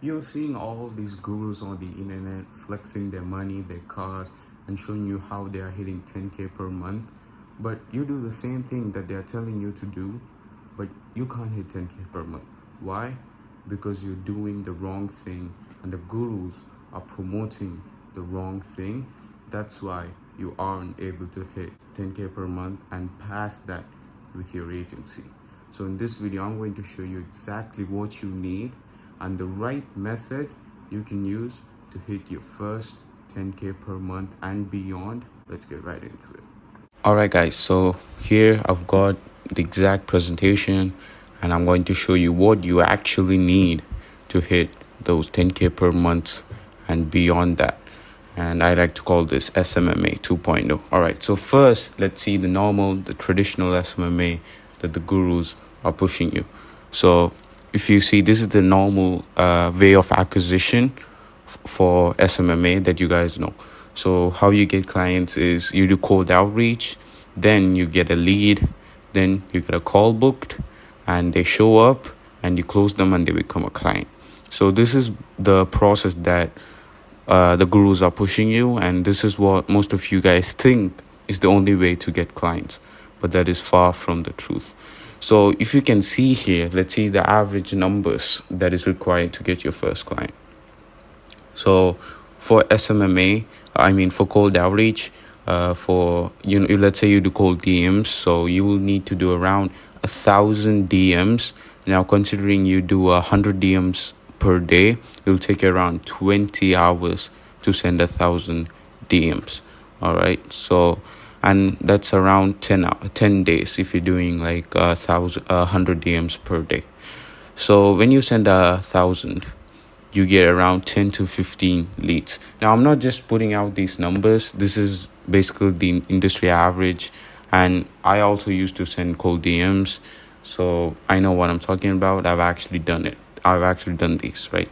You're seeing all these gurus on the internet flexing their money, their cars, and showing you how they are hitting 10K per month. But you do the same thing that they are telling you to do, but you can't hit 10K per month. Why? Because you're doing the wrong thing and the gurus are promoting the wrong thing. That's why you aren't able to hit 10K per month and pass that with your agency. So in this video, I'm going to show you exactly what you need and the right method you can use to hit your first 10K per month and beyond. Let's get right into it. Alright guys, so here I've got the exact presentation and I'm going to show you what you actually need to hit those 10K per month and beyond that. And I like to call this SMMA 2.0. Alright, so first let's see the traditional SMMA that the gurus are pushing you. So if you see, this is the normal way of acquisition for SMMA that you guys know. So how you get clients is you do cold outreach, then you get a lead, then you get a call booked, and they show up and you close them and they become a client. So this is the process that the gurus are pushing you, and this is what most of you guys think is the only way to get clients, but that is far from the truth. So if you can see here, let's see the average numbers that is required to get your first client. So for SMMA, for cold outreach, let's say you do cold DMs, so you will need to do around 1,000 DMs. Now, considering you do 100 DMs per day, it will take around 20 hours to send 1,000 DMs. All right, so and that's around 10 days if you're doing like 100 DMs per day. So when you send 1,000, you get around 10 to 15 leads. Now, I'm not just putting out these numbers. This is basically the industry average. And I also used to send cold DMs. So I know what I'm talking about. I've actually done it. I've actually done these, right?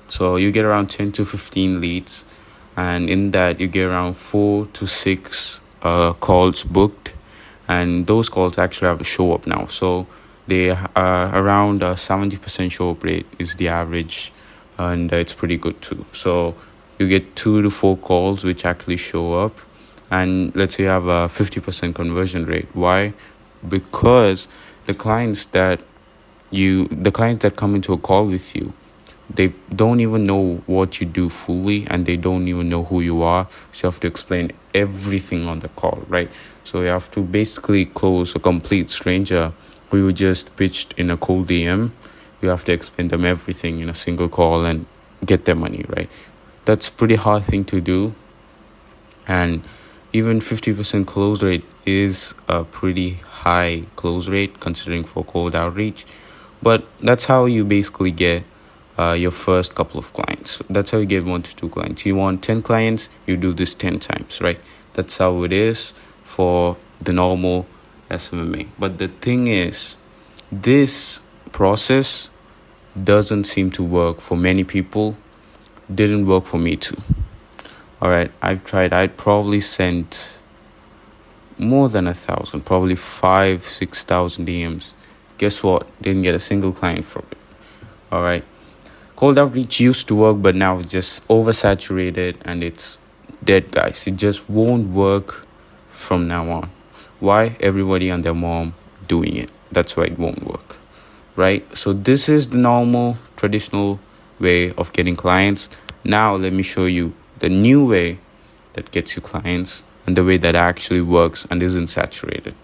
So you get around 10 to 15 leads. And in that, you get around 4 to 6 calls booked. And those calls actually have to show up now. So they are around 70% show up rate is the average. And it's pretty good too. So you get 2 to 4 calls which actually show up, and let's say you have a 50% conversion rate. Why? Because the clients that come into a call with you, they don't even know what you do fully, and they don't even know who you are. So you have to explain everything on the call, right? So you have to basically close a complete stranger who you just pitched in a cold DM. You have to explain them everything in a single call and get their money, right? That's a pretty hard thing to do. And even 50% close rate is a pretty high close rate considering for cold outreach. But that's how you basically get your first couple of clients. That's how you get 1 to 2 clients. You want 10 clients, you do this 10 times, right? That's how it is for the normal SMMA. But the thing is, this process doesn't seem to work for many people. Didn't work for me too. All right, I've tried. I'd probably sent more than 1,000, probably 5,000-6,000 DMs. Guess what? Didn't get a single client from it. All right, cold outreach used to work, but now it's just oversaturated and it's dead, guys. It just won't work from now on. Why? Everybody and their mom doing it. That's why it won't work. Right? So this is the normal, traditional way of getting clients. Now let me show you the new way that gets you clients and the way that actually works and isn't saturated.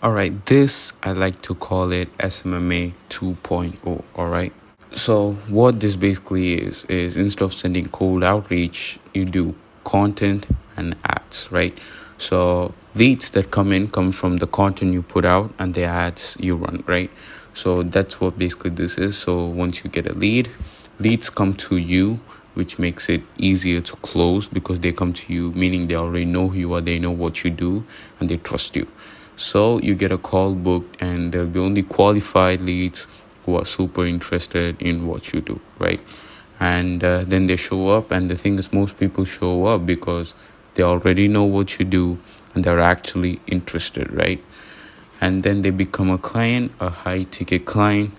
All right, this I like to call it SMMA 2.0. All right. So what this basically is instead of sending cold outreach, you do content and ads, right? So leads that come from the content you put out and the ads you run, right? So that's what basically this is. So once you get a lead, leads come to you, which makes it easier to close because they come to you, meaning they already know who you are, they know what you do, and they trust you. So you get a call booked, and there'll be only qualified leads who are super interested in what you do, right? And then they show up, and the thing is, most people show up because they already know what you do and they're actually interested, right? And then they become a client, a high ticket client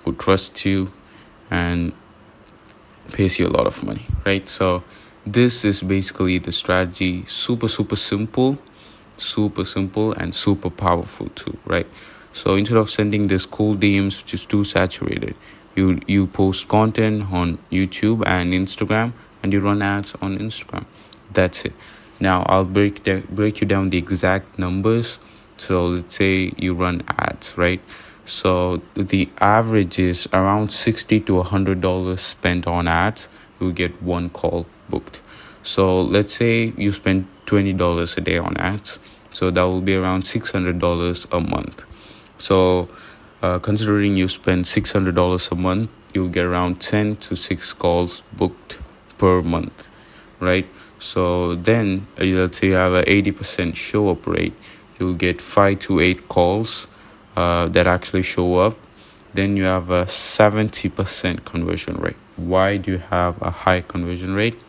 who trusts you, and pays you a lot of money, right? So this is basically the strategy. Super simple, and super powerful too, right? So instead of sending this cold DMs which is too saturated, you post content on YouTube and Instagram, and you run ads on Instagram. That's it. Now I'll break you down the exact numbers. So let's say you run ads, right? So the average is around $60 to $100 spent on ads. You get one call booked. So let's say you spend $20 a day on ads. So that will be around $600 a month. So considering you spend $600 a month, you'll get around 10 to 6 calls booked per month, right? So then let's say you have an 80% show up rate, you'll get 5 to 8 calls that actually show up. Then you have a 70% conversion rate. Why do you have a high conversion rate?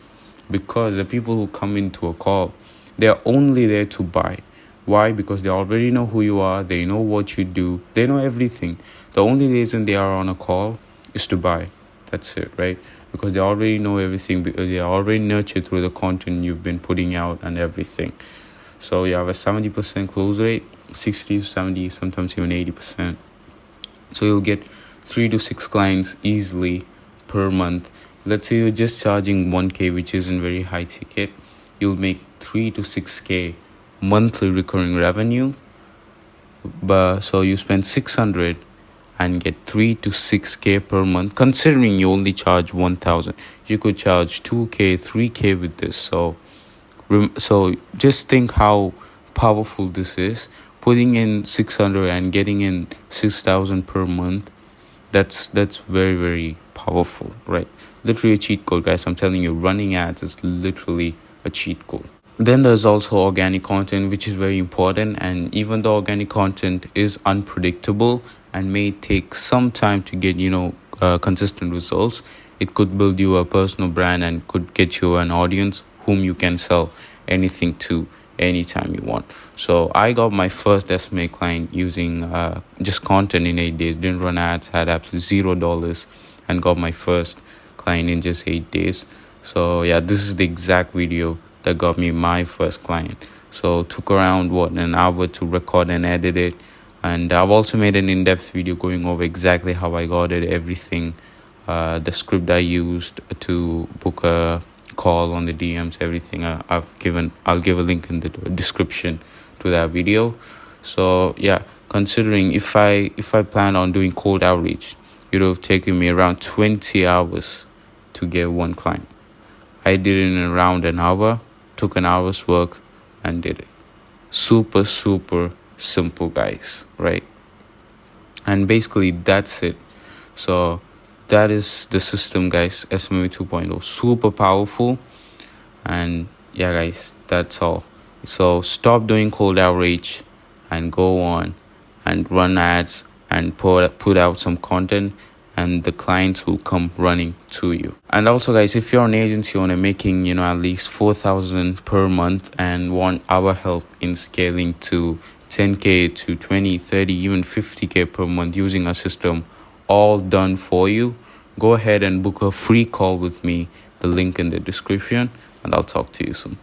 Because the people who come into a call, they're only there to buy. Why? Because they already know who you are, they know what you do, they know everything. The only reason they are on a call is to buy. That's it, right? Because they already know everything, because they are already nurtured through the content you've been putting out and everything. So you have a 70% close rate, 60 to 70, sometimes even 80%. So you'll get 3 to 6 clients easily per month. Let's say you're just charging 1K, which isn't very high ticket. You'll make 3 to 6K monthly recurring revenue. But so you spend 600 and get 3 to 6K per month. Considering you only charge 1,000, you could charge 2K, 3K with this. So just think how powerful this is. Putting in 600 and getting in 6,000 per month. That's very, very powerful, right? Literally a cheat code, guys. I'm telling you, running ads is literally a cheat code. Then there's also organic content, which is very important. And even though organic content is unpredictable and may take some time to get, consistent results, it could build you a personal brand and could get you an audience whom you can sell anything to anytime you want. So I got my first SMMA client using just content in 8 days. Didn't run ads, had absolutely $0, and got my first client in just 8 days. So yeah, this is the exact video that got me my first client. So it took around an hour to record and edit it. And I've also made an in-depth video going over exactly how I got it, everything, the script I used to book a call on the DMs, everything. I'll give a link in the description to that video. So yeah, considering if I plan on doing cold outreach, it would have taken me around 20 hours to get one client. I did it in around an hour, took an hour's work and did it. Super simple, guys, right? And basically that's it. So that is the system, guys. SMMA 2.0, super powerful. And yeah, guys, that's all. So stop doing cold outreach and go on and run ads and put out some content, and the clients will come running to you. And also, guys, if you're an agency owner making at least 4,000 per month and want our help in scaling to 10K to 20, 30, even 50K per month using a system all done for you, go ahead and book a free call with me. The link in the description, and I'll talk to you soon.